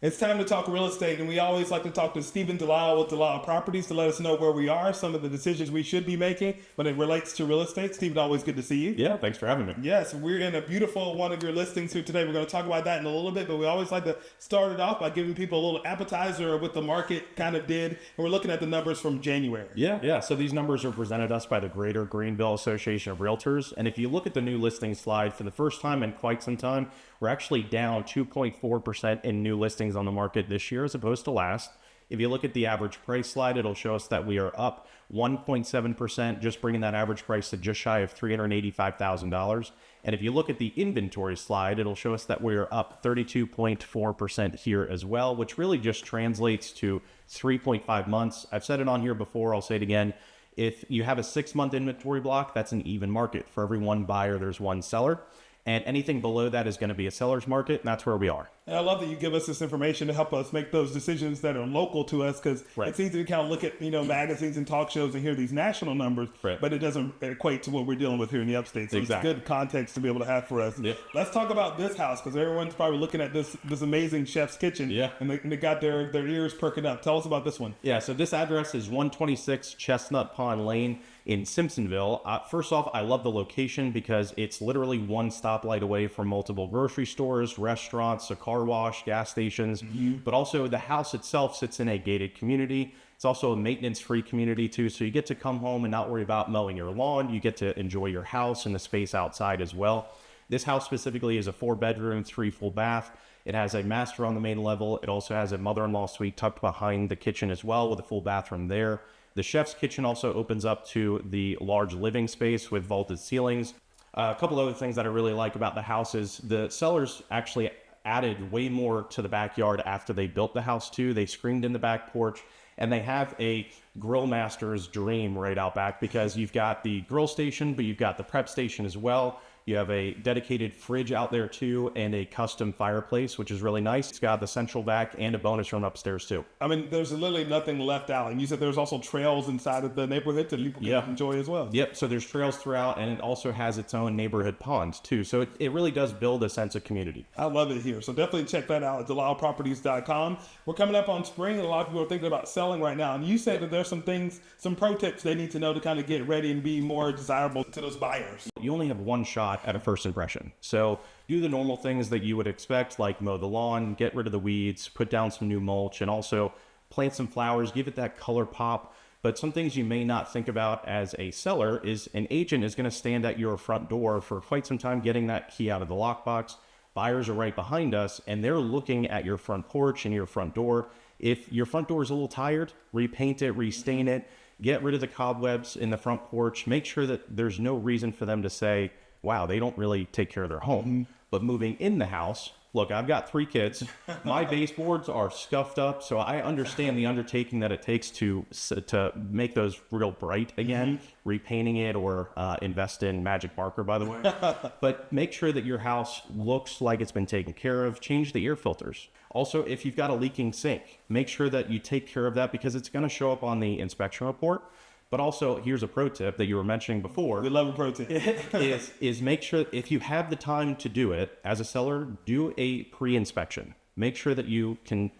It's time to talk real estate, and we always like to talk to Stephen Delisle with Delisle Properties to let us know where we are, some of the decisions we should be making when it relates to real estate. Stephen, always good to see you. Yeah, thanks for having me. Yes, we're in a beautiful one of your listings here today. We're going to talk about that in a little bit, but we always like to start it off by giving people a little appetizer of what the market kind of did, and we're looking at the numbers from January. Yeah. So these numbers are presented us by the Greater Greenville Association of Realtors, and if you look at the new listing slide, for the first time in quite some time, we're actually down 2.4% in new listings on the market this year as opposed to last. If you look at the average price slide, it'll show us that we are up 1.7%, just bringing that average price to just shy of $385,000. And if you look at the inventory slide, it'll show us that we are up 32.4% here as well, which really just translates to 3.5 months. I've said it on here before, I'll say it again. If you have a 6-month inventory block, that's an even market. For every one buyer, there's one seller. And anything below that is going to be a seller's market, and that's where we are. And I love that you give us this information to help us make those decisions that are local to us, because it's easy to kind of look at, magazines and talk shows and hear these national numbers, but it doesn't equate to what we're dealing with here in the upstate. So It's good context to be able to have for us. Yeah. Let's talk about this house, because everyone's probably looking at this amazing chef's kitchen, and they got their ears perking up. Tell us about this one. Yeah, so this address is 126 Chestnut Pond Lane in Simpsonville. First off, I love the location because it's literally one stoplight away from multiple grocery stores, restaurants, a car wash, gas stations, but also the house itself sits in a gated community. It's also a maintenance-free community too, so you get to come home and not worry about mowing your lawn. You get to enjoy your house and the space outside as well. This house specifically is a 4-bedroom, 3 full bath. It has a master on the main level. It also has a mother-in-law suite tucked behind the kitchen as well, with a full bathroom there. The chef's kitchen also opens up to the large living space with vaulted ceilings. A couple other things that I really like about the house is the sellers actually added way more to the backyard after they built the house too. They screened in the back porch, and they have a grill master's dream right out back, because you've got the grill station, but you've got the prep station as well. You have a dedicated fridge out there too, and a custom fireplace, which is really nice. It's got the central vac and a bonus room upstairs too. I mean, there's literally nothing left out. And you said there's also trails inside of the neighborhood that people can enjoy as well. Yep, so there's trails throughout, and it also has its own neighborhood pond too. So it really does build a sense of community. I love it here. So definitely check that out at DelisleProperties.com. We're coming up on spring, and a lot of people are thinking about selling right now. And you said that there's some pro tips they need to know to kind of get ready and be more desirable to those buyers. You only have one shot at a first impression. So do the normal things that you would expect, like mow the lawn, get rid of the weeds, put down some new mulch, and also plant some flowers, give it that color pop. But some things you may not think about as a seller is an agent is going to stand at your front door for quite some time getting that key out of the lockbox. Buyers are right behind us, and they're looking at your front porch and your front door. If your front door is a little tired, repaint it, restain it, get rid of the cobwebs in the front porch. Make sure that there's no reason for them to say, wow, they don't really take care of their home. But moving in the house, look, I've got 3 kids. My baseboards are scuffed up, so I understand the undertaking that it takes to make those real bright again, repainting it, or invest in magic marker, by the way. But make sure that your house looks like it's been taken care of. Change the air filters. Also, if you've got a leaking sink, make sure that you take care of that, because it's going to show up on the inspection report. But also, here's a pro tip that you were mentioning before. We love a pro tip. is make sure, if you have the time to do it, as a seller, do a pre-inspection. Make sure that you can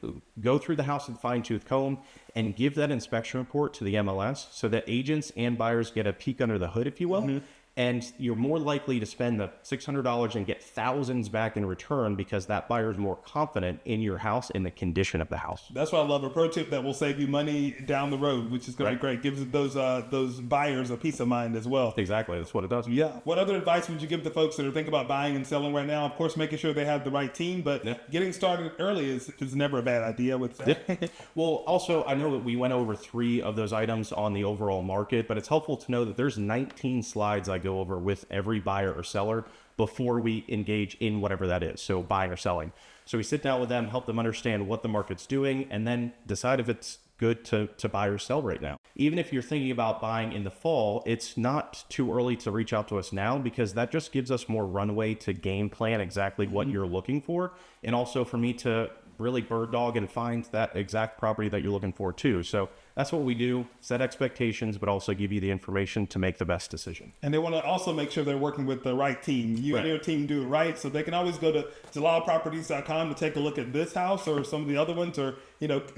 go through the house with a fine-tooth comb and give that inspection report to the MLS so that agents and buyers get a peek under the hood, if you will. And you're more likely to spend the $600 and get thousands back in return, because that buyer is more confident in your house and the condition of the house. That's why I love a pro tip that will save you money down the road, which is going to be great. Gives those buyers a peace of mind as well. Exactly. That's what it does. Yeah. What other advice would you give to folks that are thinking about buying and selling right now? Of course, making sure they have the right team, but getting started early is never a bad idea. Well, also, I know that we went over 3 of those items on the overall market, but it's helpful to know that there's 19 slides I go over with every buyer or seller before we engage in whatever that is, so buying or selling. So we sit down with them, help them understand what the market's doing, and then decide if it's good to buy or sell right now. Even if you're thinking about buying in the fall, it's not too early to reach out to us now, because that just gives us more runway to game plan exactly what you're looking for, and also for me to really bird dog and find that exact property that you're looking for too. So that's what we do, set expectations, but also give you the information to make the best decision. And they want to also make sure they're working with the right team. You and your team do it right. So they can always go to DelisleProperties.com to take a look at this house or some of the other ones, or,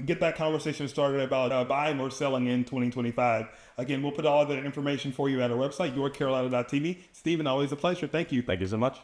get that conversation started about buying or selling in 2025. Again, we'll put all that information for you at our website, yourcarolina.tv. Stephen, always a pleasure. Thank you. Thank you so much.